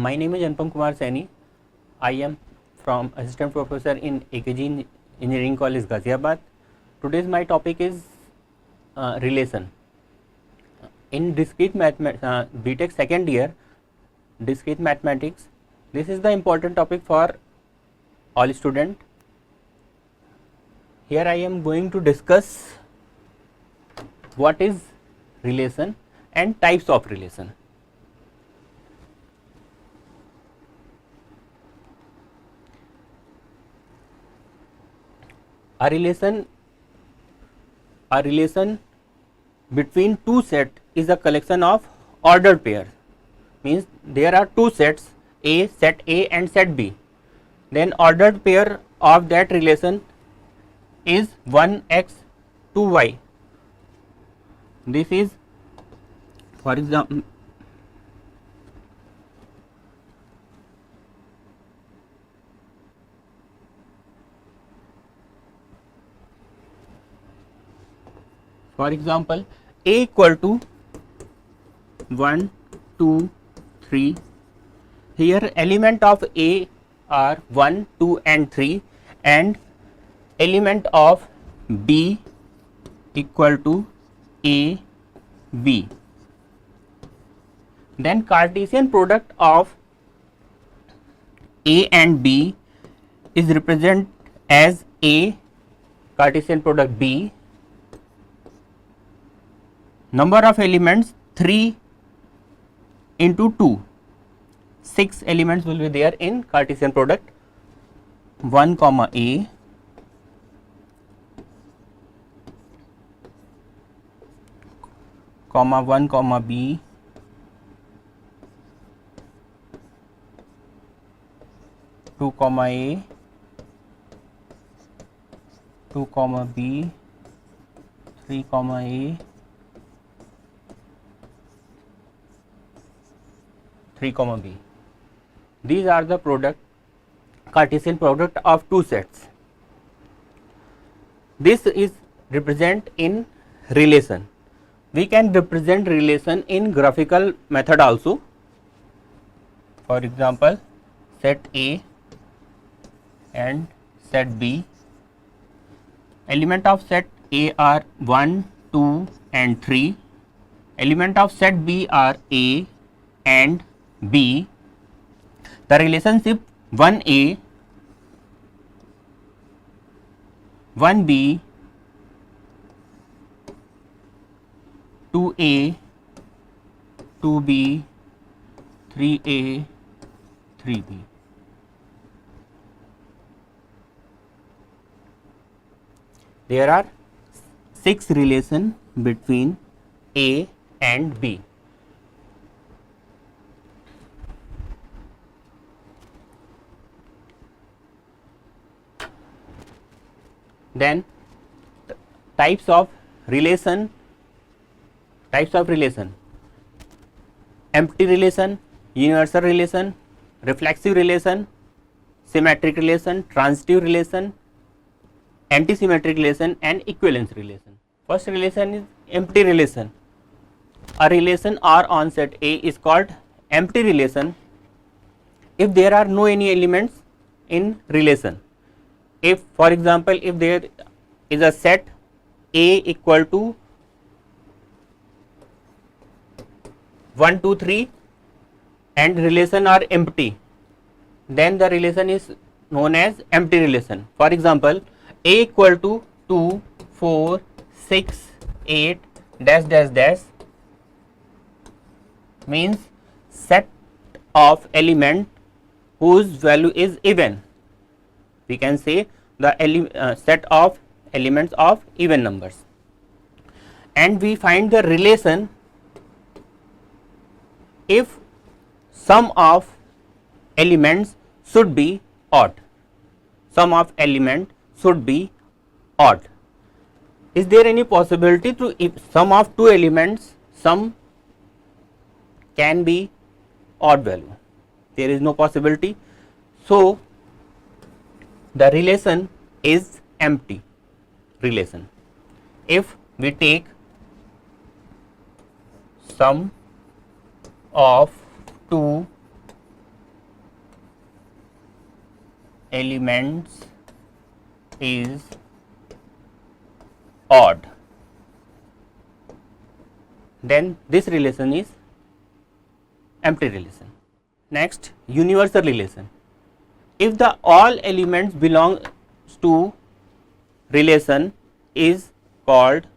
My name is Anupam Kumar Saini. I am from Assistant Professor in AKGEC Engineering College, Ghaziabad. Today's my topic is relation. In Discrete Mathematics, BTech second year, Discrete Mathematics, this is the important topic for all students. Here I am going to discuss what is relation and types of relation. A relation between two sets is a collection of ordered pairs. Means there are two sets, set A and set B. Then ordered pair of that relation is 1x 2y. This is, for example, A equal to 1, 2, 3. Here element of A are 1, 2 and 3, and element of B equal to A, B. Then Cartesian product of A and B is represented as A, Cartesian product B. Number of elements 3 into 2, 6 elements will be there in Cartesian product. 1 comma A, comma 1 comma B, 2 comma A, 2 comma B, 3 comma A, 3 comma B. These are the Cartesian product of two sets. This is represent in relation. We can represent relation in graphical method also. For example, set A and set B. Element of set A are 1, 2 and 3. Element of set B are A and B. The relationship 1A, 1B, 2A, 2B, 3A, 3B. There are 6 relations between A and B. Then types of relation, empty relation, universal relation, reflexive relation, symmetric relation, transitive relation, antisymmetric relation and equivalence relation. First relation is empty relation. A relation R on set A is called empty relation if there are no any elements in relation. If, for example, if there is a set A equal to 1, 2, 3 and relation are empty, then the relation is known as empty relation. For example, A equal to 2, 4, 6, 8 dash dash dash means set of element whose value is even. We can say the set of elements of even numbers, and we find the relation if sum of elements should be odd. Sum of element should be odd. Is there any possibility to, if sum of two elements, sum can be odd value? There is no possibility. So the relation is empty relation. If we take sum of two elements is odd, then this relation is empty relation. Next, universal relation. If the all elements belong to relation is called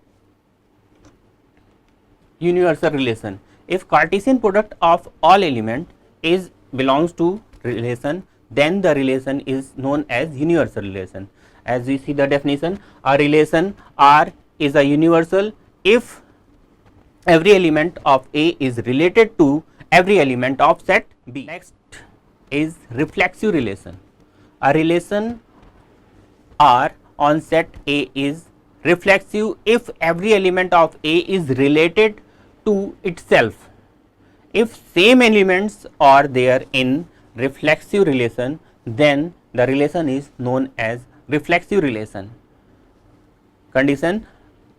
universal relation. If Cartesian product of all element is belongs to relation, then the relation is known as universal relation. As we see the definition, a relation R is a universal if every element of A is related to every element of set B. Next is reflexive relation. A relation R on set A is reflexive if every element of A is related to itself. If same elements are there in reflexive relation, then the relation is known as reflexive relation. Condition: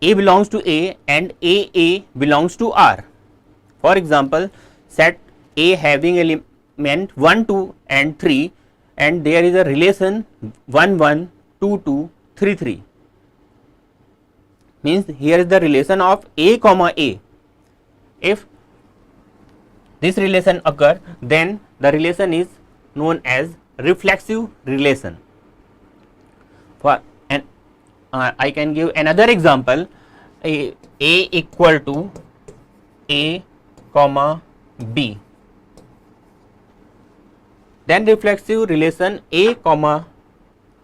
A belongs to A and A belongs to R. For example, set A having element 1, 2 and 3, and there is a relation 1, 1, 2, 2, 3, 3. Means here is the relation of A comma A. If this relation occur, then the relation is known as reflexive relation. For an I can give another example: A equal to A comma B. Then reflexive relation A comma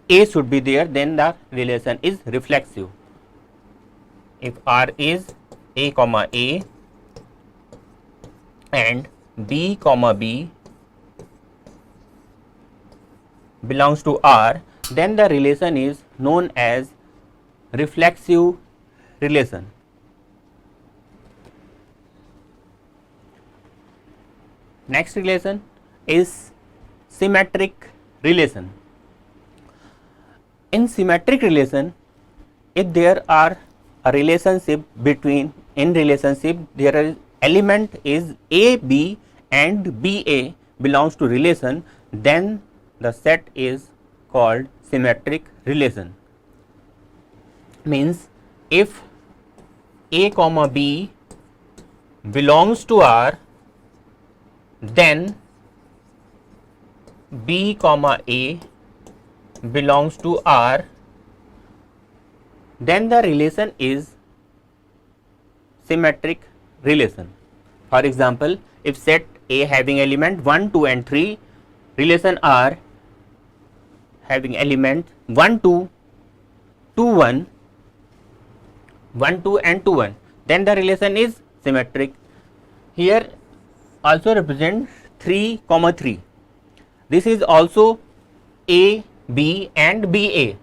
A should be there, then the relation is reflexive. If R is A comma A and B comma B belongs to R, then the relation is known as reflexive relation. Next relation is symmetric relation. In symmetric relation, if there are a relationship between, in relationship there is element is AB and BA belongs to relation, then the set is called symmetric relation. Means if A comma B belongs to R, then B comma A belongs to R, then the relation is symmetric relation. For example, if set A having element 1, 2 and 3, relation R having element 1, 2, 2, 1, 1, 2 and 2, 1, then the relation is symmetric. Here also represents 3, 3. This is also A, B and BA.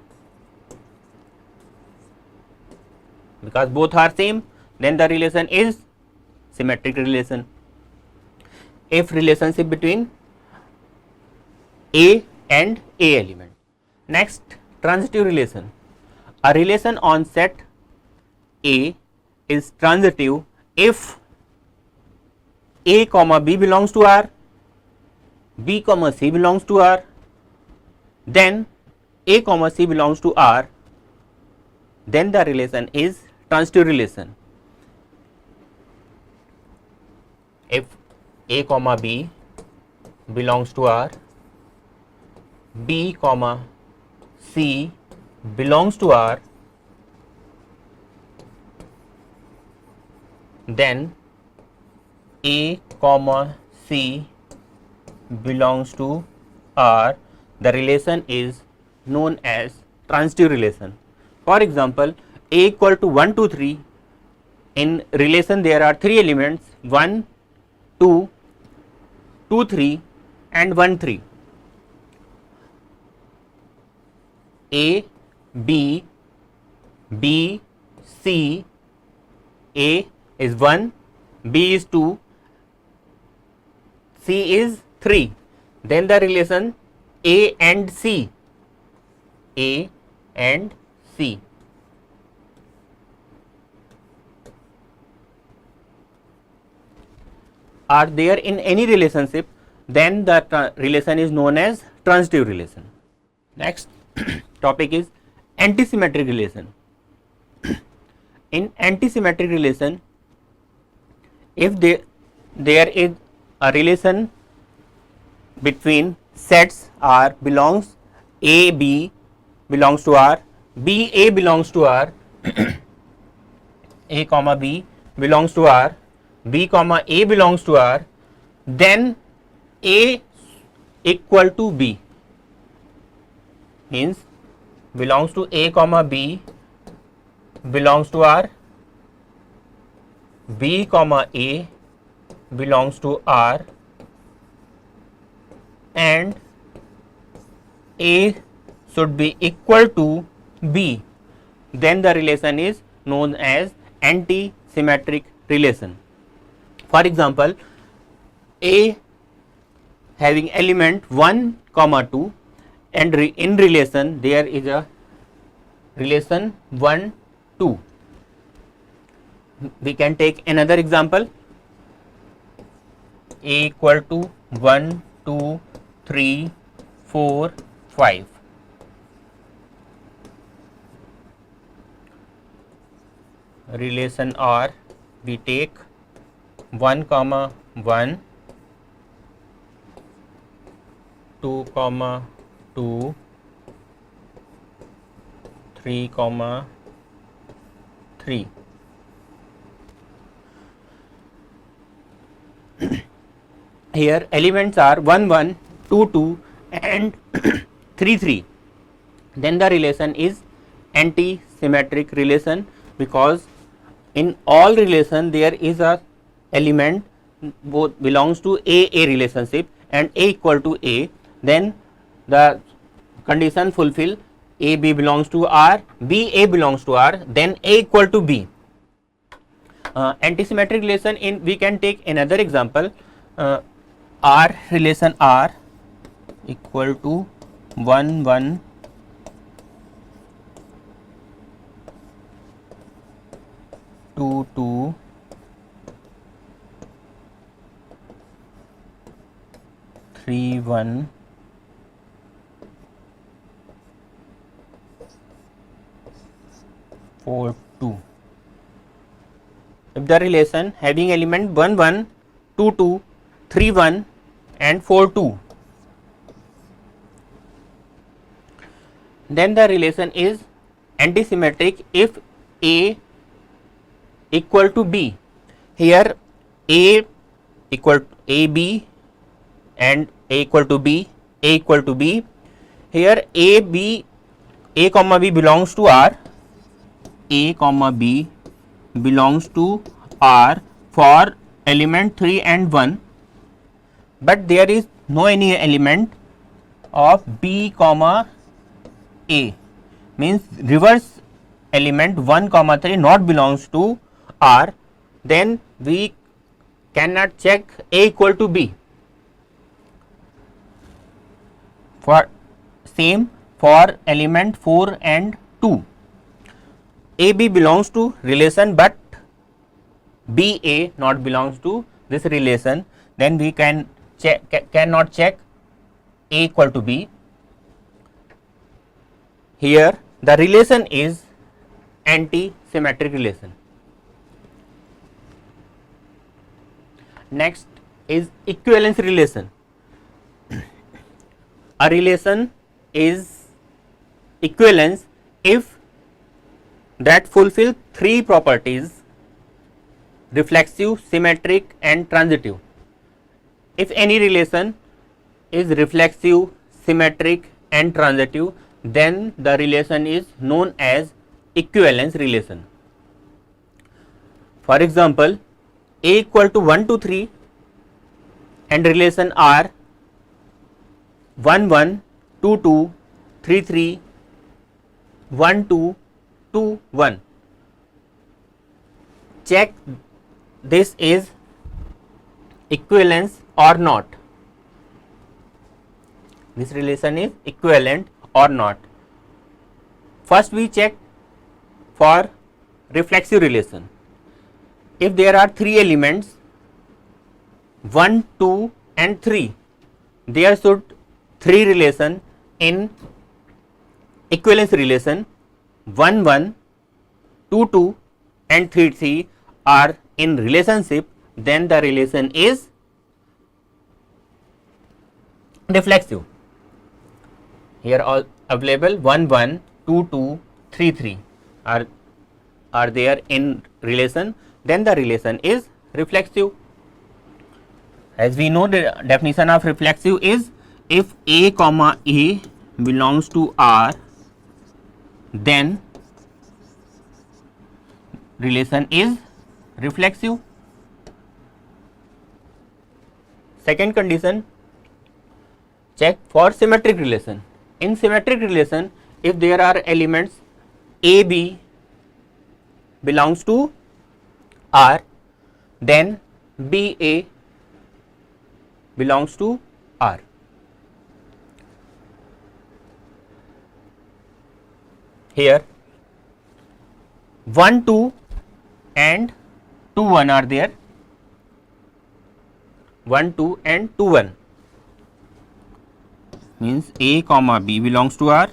Because both are same, then the relation is symmetric relation. If relationship between A and A element. Next, transitive relation. A relation on set A is transitive if A comma B belongs to R, B comma C belongs to R, then A comma C belongs to R, then the relation is transitive relation. If A comma B belongs to R, B comma C belongs to R, then A comma C belongs to R, the relation is known as transitive relation. For example, A equal to 1, 2, 3, in relation there are 3 elements 1, 2, 2, 3 and 1, 3. A, B, B, C, A is 1, B is 2, C is 3, then the relation A and C, A and C. Are there in any relationship, then the relation is known as transitive relation. Next topic is antisymmetric relation. In antisymmetric relation, if there is a relation between sets R belongs A B belongs to R, B A belongs to R, A comma B belongs to R, B comma A belongs to R, then A equal to B means belongs to A comma B belongs to R, B comma A belongs to R, and A should be equal to B, then the relation is known as anti-symmetric relation. For example, A having element 1 comma 2 and in relation there is a relation 1 2. We can take another example, A equal to 1 2 3 4 5. Relation R, we take 1 comma 1, 2 comma 2, 3 comma 3. Here elements are 1 1, 2 2 and 3 3. Then the relation is anti-symmetric relation, because in all relation there is a element both belongs to A relationship and A equal to A, then the condition fulfill, A B belongs to R, B A belongs to R, then A equal to B. Antisymmetric relation, in we can take another example, R relation R equal to 1 1 2 2 3 1 4 2. If the relation having element 1 1 2 2 3 1 and 4 2, then the relation is antisymmetric if A equal to B. Here A equal to AB and A equal to B, A equal to B. Here A comma B belongs to R, A comma B belongs to R for element 3 and 1, but there is no any element of B comma A, means reverse element 1 comma 3 not belongs to R, then we cannot check A equal to B. For same for element 4 and 2, AB belongs to relation but BA not belongs to this relation, then we cannot check A equal to B. Here the relation is anti-symmetric relation. Next is equivalence relation. A relation is equivalence if that fulfill three properties: reflexive, symmetric and transitive. If any relation is reflexive, symmetric and transitive, then the relation is known as equivalence relation. For example, A equal to 1 to 3 and relation R 1 1 2 2 3 3 1 2 2 1. Check this is equivalence or not. This relation is equivalent or not. First we check for reflexive relation. If there are three elements 1, 2 and 3, there should three relation in equivalence relation 1 1, 2 2 and 3 3 are in relationship, then the relation is reflexive. Here all available 1 1, 2 2, 3 3 are there in relation, then the relation is reflexive. As we know, the definition of reflexive is if A comma A belongs to R, then relation is reflexive. Second condition, check for symmetric relation. In symmetric relation, if there are elements A B belongs to R, then B A belongs to R. Here 1 2 and 2 1 are there, 1 2 and 2 1 means A comma B belongs to R,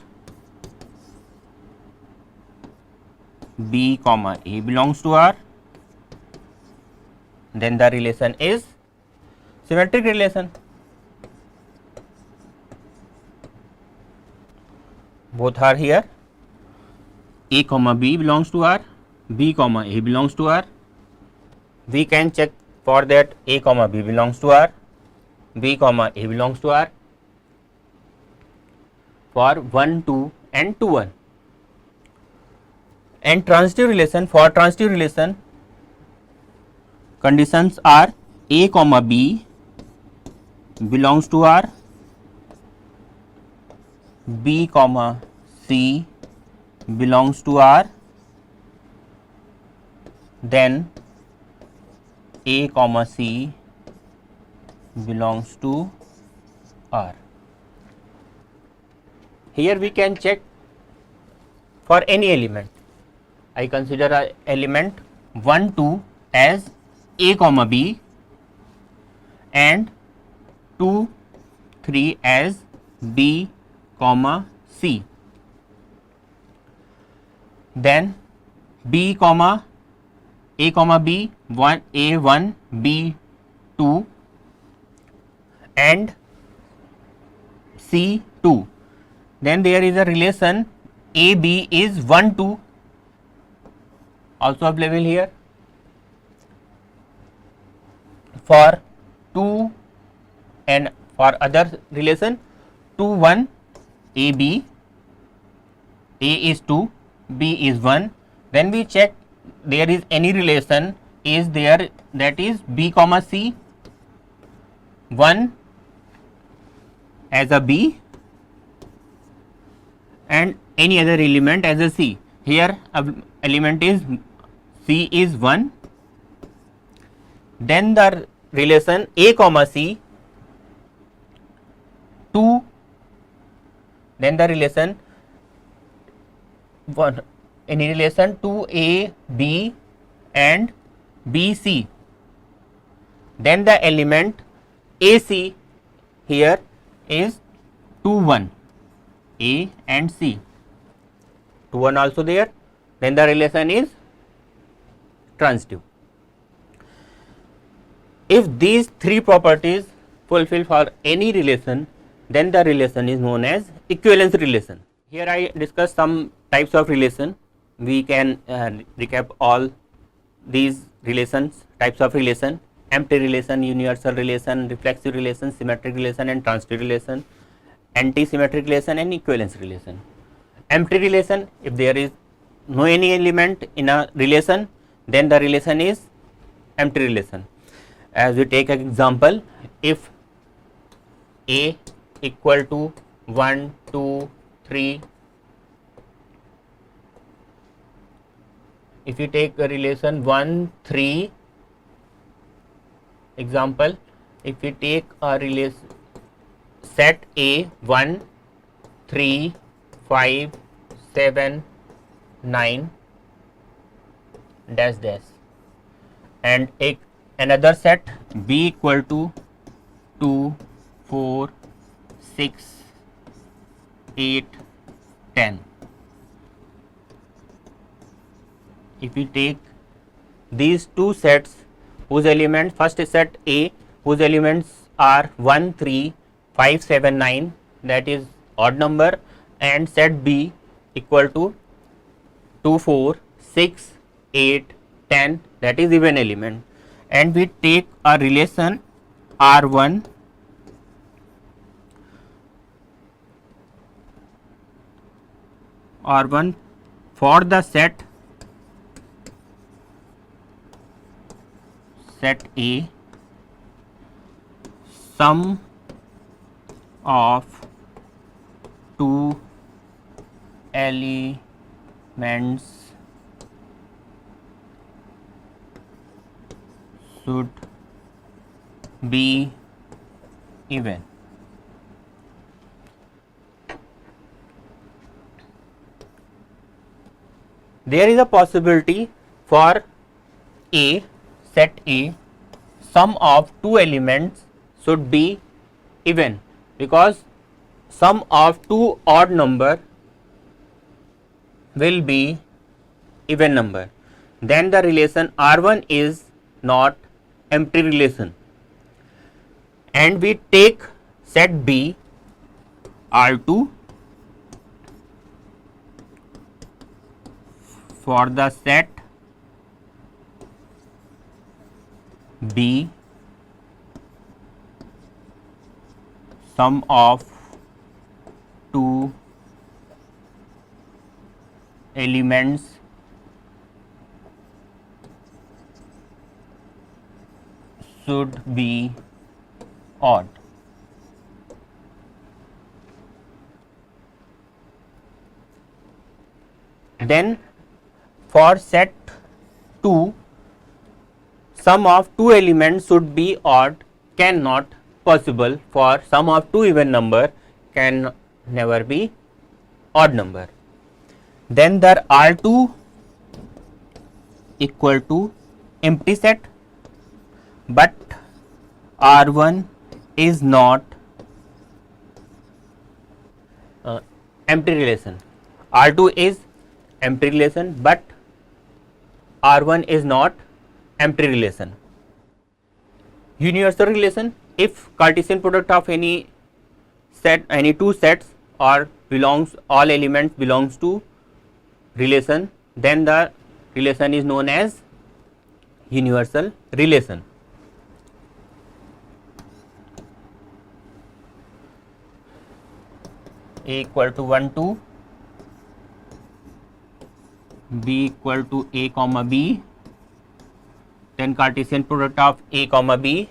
B comma A belongs to R, then the relation is symmetric relation. Both are here, A comma B belongs to R, B comma A belongs to R. We can check for that A comma B belongs to R, B comma A belongs to R for 1 2 and 2 1. And transitive relation, for transitive relation conditions are A comma B belongs to R, B comma C belongs to R, then A comma C belongs to R. Here we can check for any element. I consider a element 1 2 as A comma B and 2 3 as B comma C. Then B comma A comma B 1 A 1 B 2 and C 2. Then there is a relation A B is 1 2 also available here. For 2 and for other relation 2 1 A B, A is 2, B is 1. Then we check there is any relation is there, that is B comma C 1 as a B and any other element as a C. Here element is C is 1, then the relation A comma C 2, then the relation 1 any relation 2 A B and B C, then the element A C here is 2 1 A and C, 2 1 also there, then the relation is transitive. If these three properties fulfill for any relation, then the relation is known as equivalence relation. Here I discuss some types of relation. We can recap all these relations, types of relation: empty relation, universal relation, reflexive relation, symmetric relation and transitive relation, anti-symmetric relation and equivalence relation. Empty relation, if there is no any element in a relation, then the relation is empty relation. As we take an example, if A equal to 1 2 3, if you take a relation 1 3, example, if we take a relation set A 1 3 5 7 9 dash dash, and another set B equal to 2 4 6 8 10. If we take these two sets whose elements, first set A whose elements are 1, 3, 5, 7, 9, that is odd number, and set B equal to 2, 4, 6, 8, 10, that is even element, and we take a relation R1 for the set A, sum of two elements should be even. There is a possibility for A, set A, sum of two elements should be even, because sum of two odd number will be even number. Then the relation R1 is not empty relation, and we take set B R2 for the set B, sum of two elements should be odd. Then for set 2, sum of two elements should be odd cannot possible, for sum of two even number can never be odd number. Then the R2 equal to empty set, but R1 is not empty relation. R2 is empty relation, but R1 is not empty relation. Universal relation: if Cartesian product of any set, any two sets, or belongs, all elements belongs to relation, then the relation is known as universal relation. A equal to 1 to B equal to A comma B, then Cartesian product of A comma B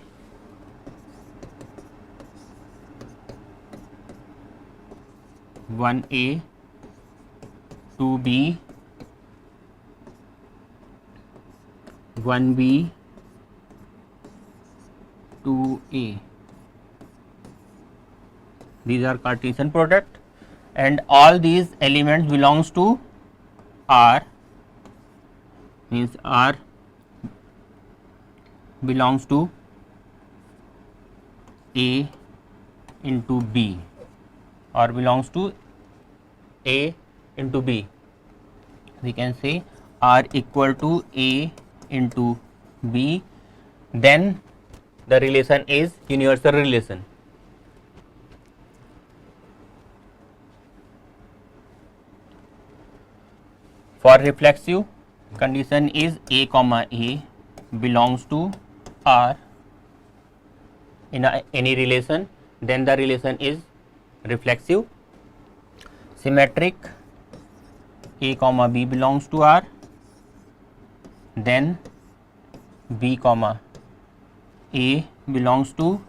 one A, 2B, 1B, 2A. These are Cartesian product, and all these elements belongs to R, means R belongs to A into B, or belongs to A into B. We can say R equal to A into B, then the relation is universal relation. For reflexive, condition is A comma A belongs to R in any relation, then the relation is reflexive. Symmetric, A comma B belongs to R, then B comma A belongs to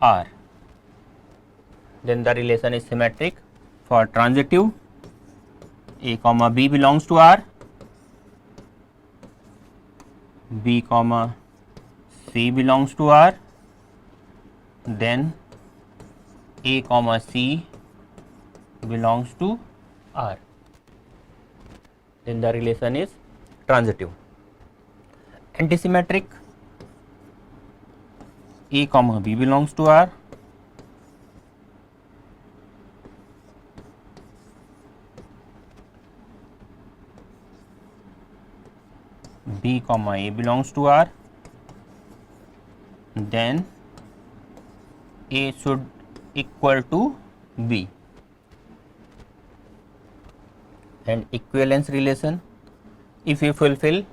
R, then the relation is symmetric. For transitive, A comma B belongs to R, B comma C belongs to R, then A comma C belongs to R, then the relation is transitive. Antisymmetric, A comma B belongs to R, B comma A belongs to R, then A should equal to B. And equivalence relation, if you fulfill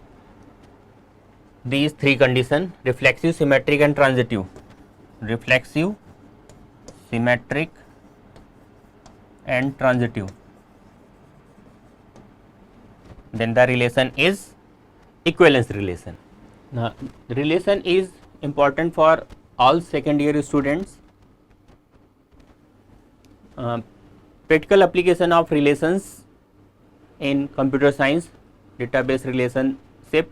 these three conditions: reflexive, symmetric and transitive, reflexive, symmetric and transitive, then the relation is equivalence relation. Now, the relation is important for all second year students. Practical application of relations in computer science, database relationship,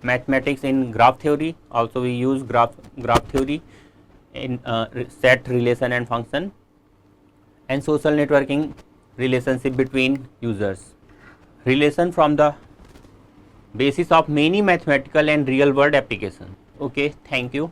mathematics in graph theory, also we use graph theory in set, relation and function, and social networking, relationship between users. Relation from the basis of many mathematical and real world applications. Okay, thank you.